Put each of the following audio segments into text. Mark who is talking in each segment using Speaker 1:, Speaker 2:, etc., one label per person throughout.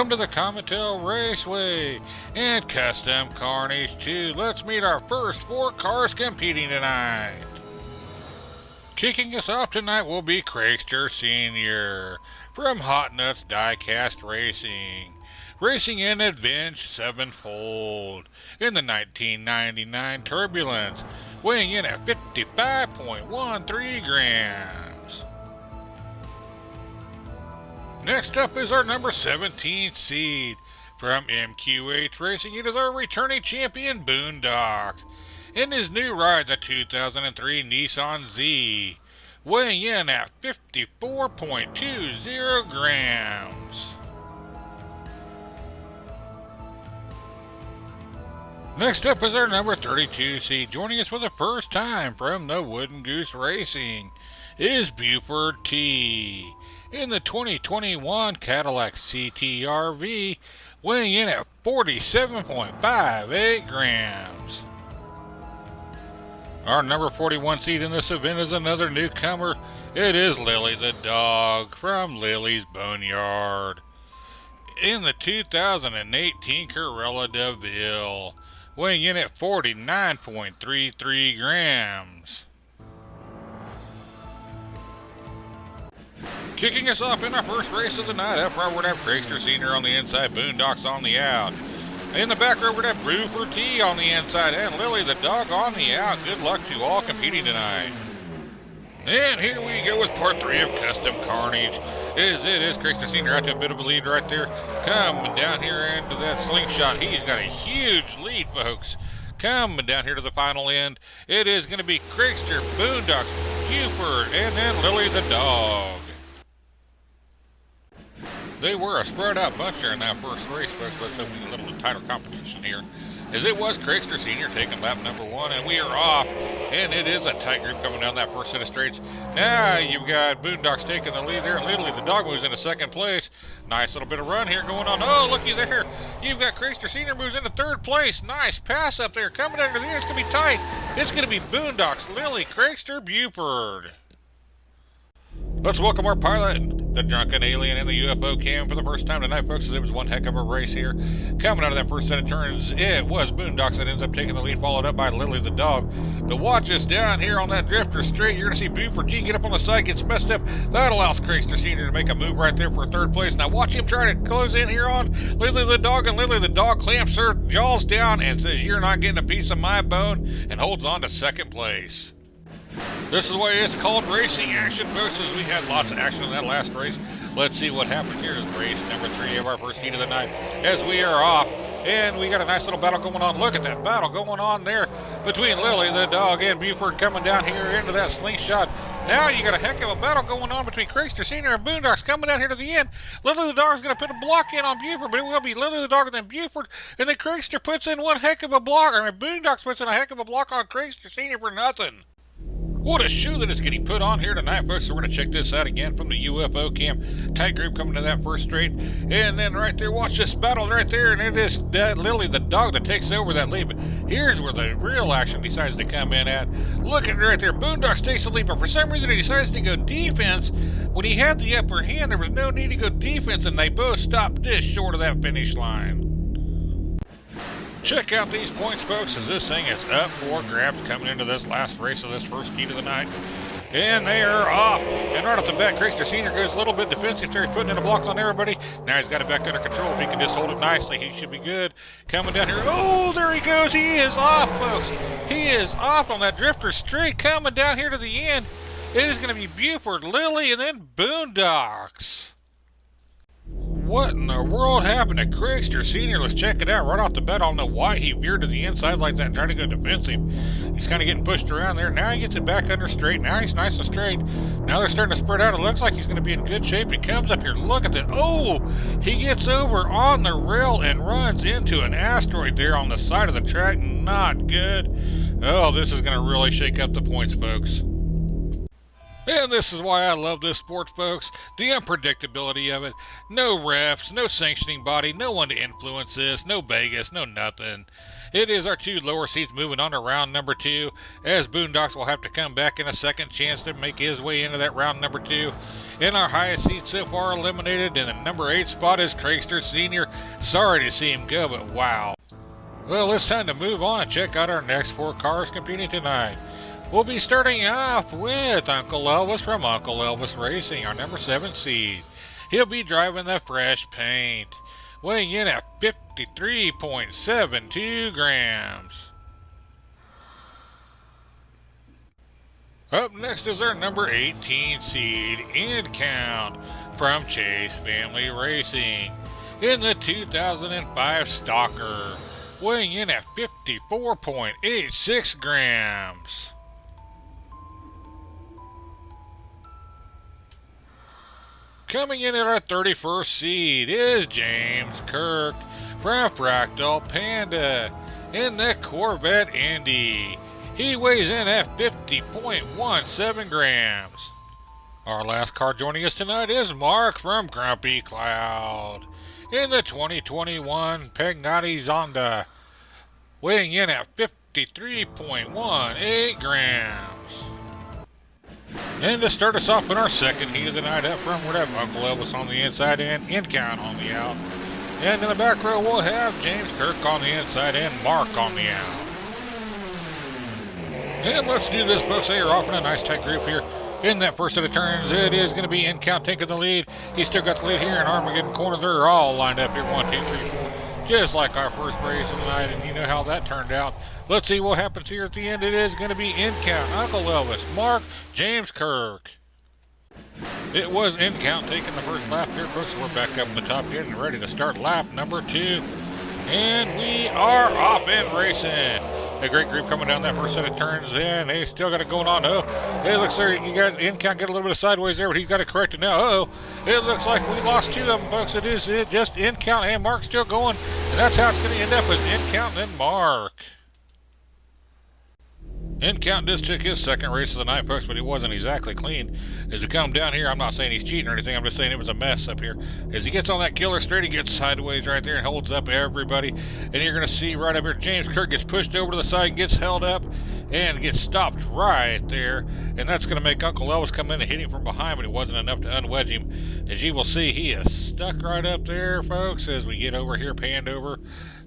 Speaker 1: Welcome to the Cometel Raceway and Custom Carnage 2. Let's meet our first 4 cars competing tonight. Kicking us off tonight will be Craigster Sr. from Hot Nuts Diecast Racing. Racing in Advenge 7-fold in the 1999 Turbulence, weighing in at 55.13 grams. Next up is our number 17 seed from MQH Racing. It is our returning champion Boondocks in his new ride, the 2003 Nissan Z, weighing in at 54.20 grams. Next up is our number 32 seed, joining us for the first time from the Wooden Goose Racing, is Buford T. in the 2021 Cadillac CT-RV, weighing in at 47.58 grams. Our number 41 seed in this event is another newcomer. It is Lily the dog from Lily's Boneyard in the 2018 Corella DeVille, weighing in at 49.33 grams. Kicking us off in our first race of the night, up front we'd have Craigster Sr. on the inside, Boondocks on the out. In the back row we'd have Buford T on the inside and Lily the dog on the out. Good luck to all competing tonight. And here we go with part 3 of Custom Carnage. It is Craigster Sr. out to a bit of a lead right there. Coming down here into that slingshot. He's got a huge lead, folks. Coming down here to the final end, it is going to be Craigster, Boondocks, Buford, and then Lily the dog. They were a spread out bunch there in that first race, folks. Let's hope we get a little tighter competition here, as it was Craigster Sr. taking lap number 1, and we are off, and it is a tight group coming down that first set of straights. Now you've got Boondocks taking the lead there, and Lily the dog moves into second place. Nice little bit of run here going on. Oh, looky there. You've got Craigster Sr. moves into third place. Nice pass up there. Coming under the end, it's going to be tight. It's going to be Boondocks, Lily, Craigster, Buford. Let's welcome our pilot, the Drunken Alien, and the UFO Cam for the first time tonight, folks, as it was one heck of a race here. Coming out of that first set of turns, it was Boondocks that ends up taking the lead, followed up by Lily the dog. But watch us down here on that drifter straight. You're going to see Buford T get up on the side, gets messed up. That allows Craigster Sr. to make a move right there for third place. Now watch him try to close in here on Lily the dog, and Lily the dog clamps her jaws down and says, "You're not getting a piece of my bone," and holds on to second place. This is why it's called racing action, folks, as we had lots of action in that last race. Let's see what happens here in race number 3 of our first heat of the night, as we are off. And we got a nice little battle going on. Look at that battle going on there between Lily the dog and Buford coming down here into that slingshot. Now you got a heck of a battle going on between Craigster Sr. and Boondocks coming down here to the end. Lily the dog is going to put a block in on Buford, but it will be Lily the dog and then Buford. And then Craigster puts in one heck of a block. I mean, Boondocks puts in a heck of a block on Craigster Sr. for nothing. What a show that is getting put on here tonight, folks. So we're going to check this out again from the UFO Cam. Tight group coming to that first straight. And then right there, watch this battle right there. And it is Lily the dog that takes over that lead. But here's where the real action decides to come in at. Look at it right there. Boondocks takes the lead, but for some reason he decides to go defense. When he had the upper hand, there was no need to go defense, and they both stopped just short of that finish line. Check out these points, folks, as this thing is up for grabs coming into this last race of this first heat of the night. And they are off. And right off the bat, Craigster Sr. goes a little bit defensive there. He's putting in a block on everybody. Now he's got it back under control. If he can just hold it nicely, he should be good. Coming down here. Oh, there he goes. He is off, folks. He is off on that drifter straight. Coming down here to the end. It is going to be Buford, Lily, and then Boondocks. What in the world happened to Craigster Sr.? Let's check it out right off the bat. I don't know why he veered to the inside like that and tried to go defensive. He's kind of getting pushed around there. Now he gets it back under straight. Now he's nice and straight. Now they're starting to spread out. It looks like he's going to be in good shape. He comes up here. Look at that. Oh, he gets over on the rail and runs into an asteroid there on the side of the track. Not good. Oh, this is going to really shake up the points, folks. And this is why I love this sport, folks. The unpredictability of it. No refs, no sanctioning body, no one to influence this, no Vegas, no nothing. It is our 2 lower seeds moving on to round number 2, as Boondocks will have to come back in a second chance to make his way into that round number 2. In our highest seed so far eliminated in the number 8 spot is Craigster Sr. Sorry to see him go, but wow. Well, it's time to move on and check out our next 4 cars competing tonight. We'll be starting off with Uncle Elvis from Uncle Elvis Racing, our number 7 seed. He'll be driving the fresh paint, weighing in at 53.72 grams. Up next is our number 18 seed, In Count, from Chase Family Racing, in the 2005 Stalker, weighing in at 54.86 grams. Coming in at our 31st seed is James Kirk from Fractal Panda in the Corvette Indy. He weighs in at 50.17 grams. Our last car joining us tonight is Mark from Grumpy Cloud in the 2021 Pagnotti Zonda, weighing in at 53.18 grams. And to start us off in our second heat of the night, up front we'll have Uncle Elvis on the inside and In Count on the out. And in the back row we'll have James Kirk on the inside and Mark on the out. And let's do this, folks. They are off in a nice tight group here. In that first set of turns, it is going to be In Count taking the lead. He's still got the lead here in Armageddon corner. They're all lined up here, 1, 2, 3, 4. Just like our first race of the night, and you know how that turned out. Let's see what happens here at the end. It is going to be In Count, Uncle Elvis, Mark, James Kirk. It was In Count taking the first lap here, folks. So we're back up in the top, getting ready to start lap number 2. And we are off and racing. A great group coming down that first set of turns, and they still got it going on. Oh, it looks like you got In Count get a little bit of sideways there, but he's got it corrected now. Uh-oh, it looks like we lost 2 of them, folks. It is just In Count and Mark still going, and that's how it's going to end up, as In Count and Mark. In Count just took his second race of the night, folks, but he wasn't exactly clean. As we come down here, I'm not saying he's cheating or anything, I'm just saying it was a mess up here. As he gets on that killer straight, he gets sideways right there and holds up everybody. And you're going to see right up here, James Kirk gets pushed over to the side and gets held up and gets stopped right there. And that's going to make Uncle Elvis come in and hit him from behind, but it wasn't enough to unwedge him. As you will see, he is stuck right up there, folks, as we get over here, panned over.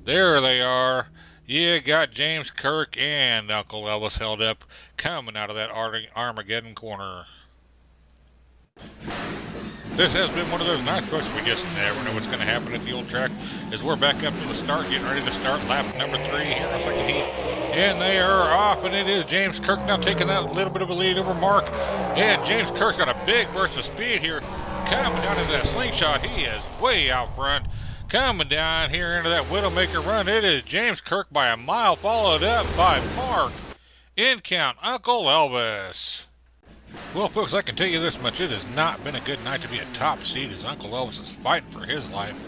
Speaker 1: There they are. You got James Kirk and Uncle Elvis held up coming out of that Armageddon corner. This has been one of those nights, folks. We just never know what's going to happen at the old track. As we're back up to the start, getting ready to start lap number 3 here in our second heat. And they are off, and it is James Kirk now taking that little bit of a lead over Mark. And James Kirk's got a big burst of speed here. Coming down into that slingshot, he is way out front. Coming down here into that Widowmaker run, it is James Kirk by a mile, followed up by Mark. In Count, Uncle Elvis. Well, folks, I can tell you this much. It has not been a good night to be a top seed, as Uncle Elvis is fighting for his life.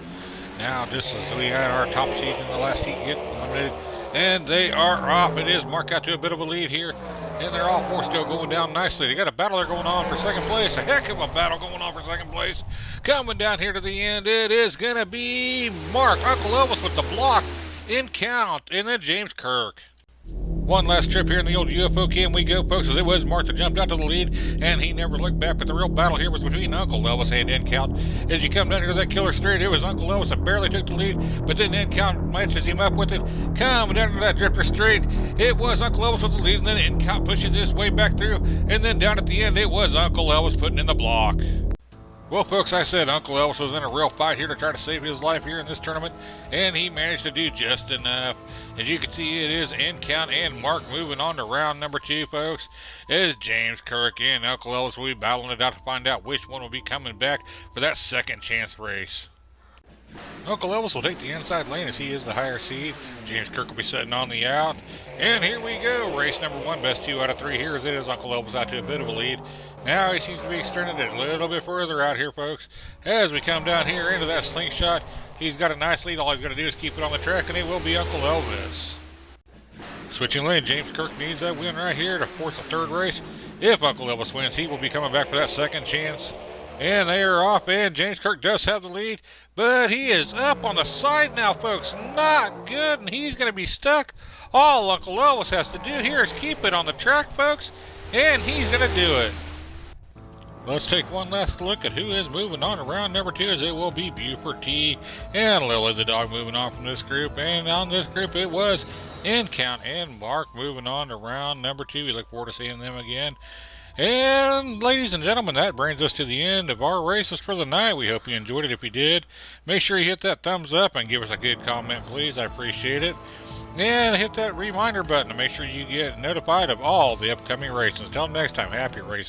Speaker 1: Now, just as we had our top seed in the last heat get eliminated, and they are off. It is Mark out to a bit of a lead here, and they're all 4 still going down nicely. They got a battle there going on for second place. A heck of a battle going on for second place. Coming down here to the end, it is going to be Mark, Uncle Elvis with the block, In Count, and then James Kirk. One last trip here in the old UFO cam we go, folks, as it was Mark that jumped out to the lead, and he never looked back, but the real battle here was between Uncle Elvis and In Count. As you come down here to that killer straight, it was Uncle Elvis that barely took the lead, but then In Count matches him up with it. Coming down to that drifter straight, it was Uncle Elvis with the lead, and then In Count pushes this way back through, and then down at the end, it was Uncle Elvis putting in the block. Well, folks, I said Uncle Elvis was in a real fight here to try to save his life here in this tournament, and he managed to do just enough. As you can see, it is In Count and Mark moving on to round number 2, folks. As James Kirk and Uncle Elvis will be battling it out to find out which one will be coming back for that second chance race. Uncle Elvis will take the inside lane as he is the higher seed. James Kirk will be sitting on the out. And here we go. Race number 1, best 2 out of 3 here as it is Uncle Elvis out to a bit of a lead. Now he seems to be extending it a little bit further out here, folks. As we come down here into that slingshot, he's got a nice lead. All he's got to do is keep it on the track, and it will be Uncle Elvis. Switching lane, James Kirk needs that win right here to force a third race. If Uncle Elvis wins, he will be coming back for that second chance. And they are off, and James Kirk does have the lead, but he is up on the side now, folks. Not good, and he's going to be stuck. All Uncle Elvis has to do here is keep it on the track, folks, and he's going to do it. Let's take one last look at who is moving on to round number 2, as it will be Buford T and Lily the dog moving on from this group. And on this group it was Count and Mark moving on to round number 2. We look forward to seeing them again. And ladies and gentlemen, that brings us to the end of our races for the night. We hope you enjoyed it. If you did, make sure you hit that thumbs up and give us a good comment, please. I appreciate it. And hit that reminder button to make sure you get notified of all the upcoming races. Until next time, happy racing.